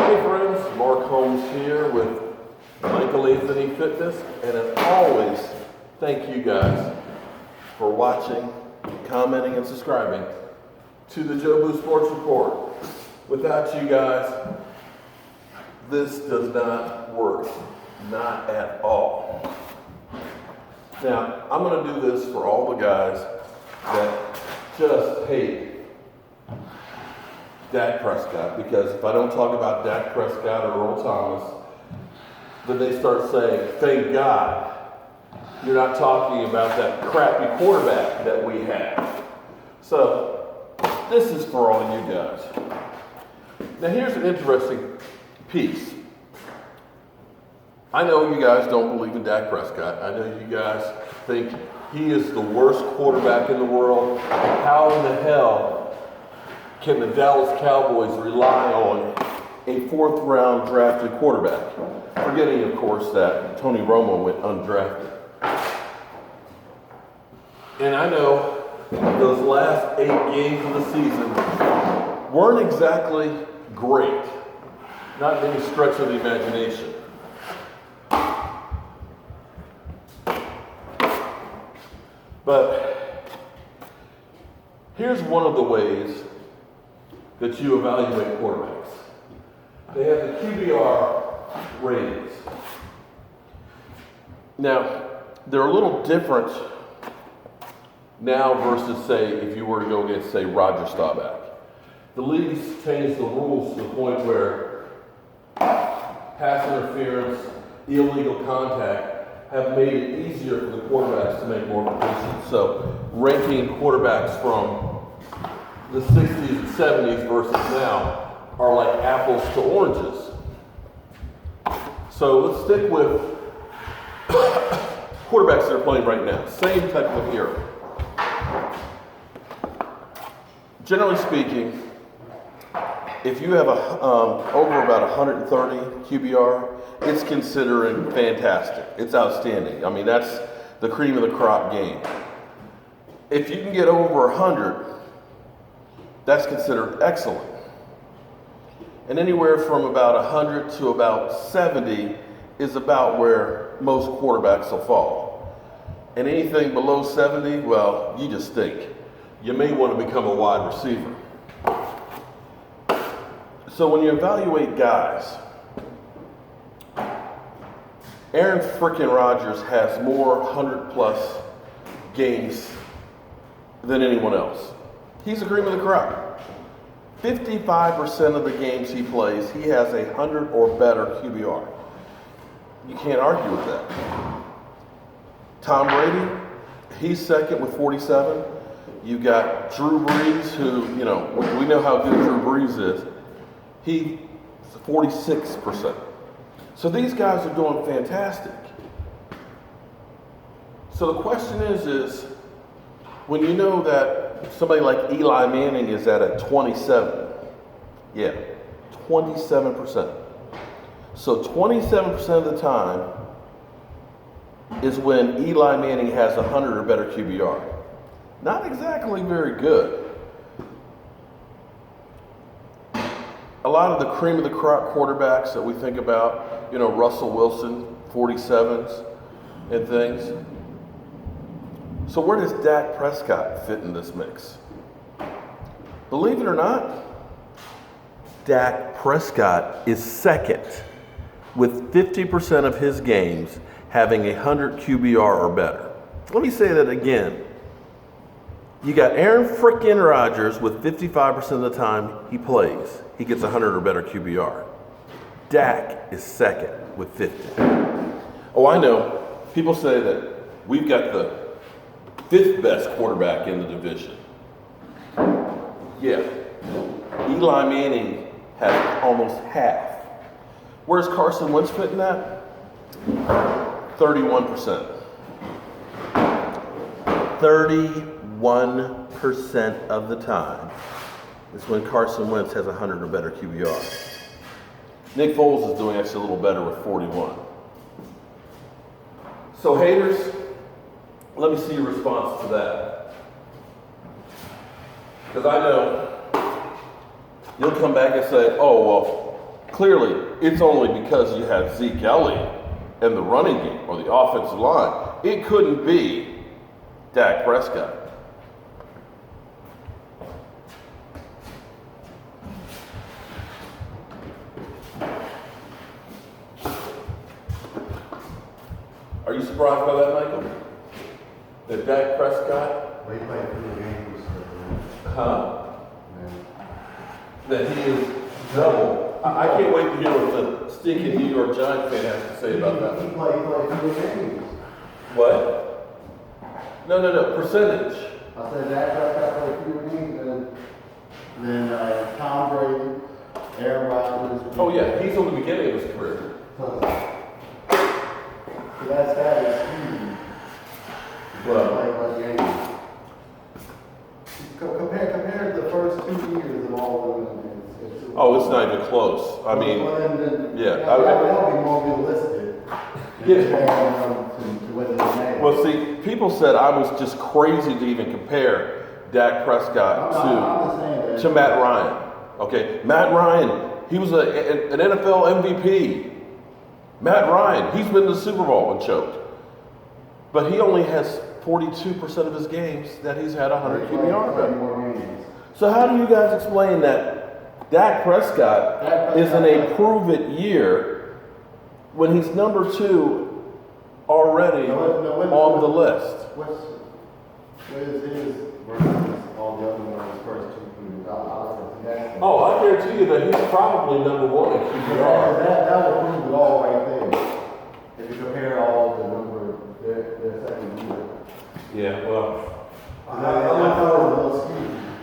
Hey friends, Mark Holmes here with Michael Anthony Fitness, and as always, thank you guys for watching, commenting, and subscribing to the Joe Boo Sports Report. Without you guys, this does not work, not at all. Now, I'm going to do this for all the guys that just hate Dak Prescott, because if I don't talk about Dak Prescott or Earl Thomas, then they start saying, thank God you're not talking about that crappy quarterback that we have. So, this is for all you guys. Now here's an interesting piece. I know you guys don't believe in Dak Prescott. I know you guys think he is the worst quarterback in the world. How in the hell can the Dallas Cowboys rely on a fourth-round drafted quarterback? Forgetting, of course, that Tony Romo went undrafted. And I know those last 8 games of the season weren't exactly great. Not any stretch of the imagination. But here's one of the ways that you evaluate quarterbacks. They have the QBR ratings. Now, they're a little different now versus, say, if you were to go against, say, Roger Staubach. The league's changed the rules to the point where pass interference, illegal contact have made it easier for the quarterbacks to make more completions. So, ranking quarterbacks from the 60s and 70s versus now are like apples to oranges. So let's stick with quarterbacks that are playing right now. Same type of era. Generally speaking, if you have over about 130 QBR, it's considered fantastic. It's outstanding. I mean, that's the cream of the crop game. If you can get over 100, that's considered excellent. And anywhere from about 100 to about 70 is about where most quarterbacks will fall. And anything below 70, well, you just stink. You may want to become a wide receiver. So when you evaluate guys, Aaron frickin' Rodgers has more 100-plus games than anyone else. He's the cream of the crop. 55% of the games he plays, he has 100 or better QBR. You can't argue with that. Tom Brady, he's second with 47. You've got Drew Brees, who, we know how good Drew Brees is. He's 46%. So these guys are doing fantastic. So the question is when you know that somebody like Eli Manning is at a 27, 27%. So 27% of the time is when Eli Manning has 100 or better QBR. Not exactly very good. A lot of the cream of the crop quarterbacks that we think about, Russell Wilson, 47s and things. So where does Dak Prescott fit in this mix? Believe it or not, Dak Prescott is second with 50% of his games having 100 QBR or better. Let me say that again. You got Aaron frickin' Rodgers with 55% of the time he plays, he gets 100 or better QBR. Dak is second with 50. Oh, I know. People say that we've got the 5th best quarterback in the division. Yeah. Eli Manning has almost half. Where's Carson Wentz fitting that? 31%. 31% of the time is when Carson Wentz has 100 or better QBR. Nick Foles is doing actually a little better with 41. So haters, let me see your response to that. Because I know you'll come back and say, oh, well, Clearly, it's only because you had Zeke Elliott and the running game or the offensive line. It couldn't be Dak Prescott. Are you surprised by that, Michael? That Dak Prescott? Well, he played 3 games. Huh? That he is double. I can't wait to hear what the stinking New York Giants fan has to say about that. He played 3 games. What? No. Percentage. I said Dak Prescott played 3 games, then Tom Brady, Aaron Rodgers. Oh yeah, he's on the beginning of his career. So that is huge. Well, games. Compare the first 2 years of all of them. it's not even close. I mean, yeah. That would be more realistic. Well, see, people said I was just crazy to even compare Dak Prescott to Matt Ryan. Okay, Matt Ryan, he was an NFL MVP. Matt Ryan, he's been to the Super Bowl and choked. But he only has 42% of his games that he's had 100 QBR. So how do you guys explain that Dak Prescott is in a prove-it year when he's number 2 already on the list? What is his versus all the other ones first 2 years? Oh, I guarantee you that he's probably number 1 in QBR. That will prove it all right there. If you compare all the number, their second year. Yeah, well, I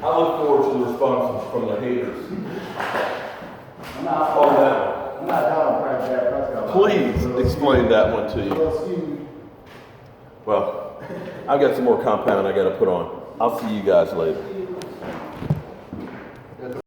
I look forward to the responses from the haters. I'm not down on Dak Prescott. Please explain that one to you. Well, I've got some more compound I got to put on. I'll see you guys later.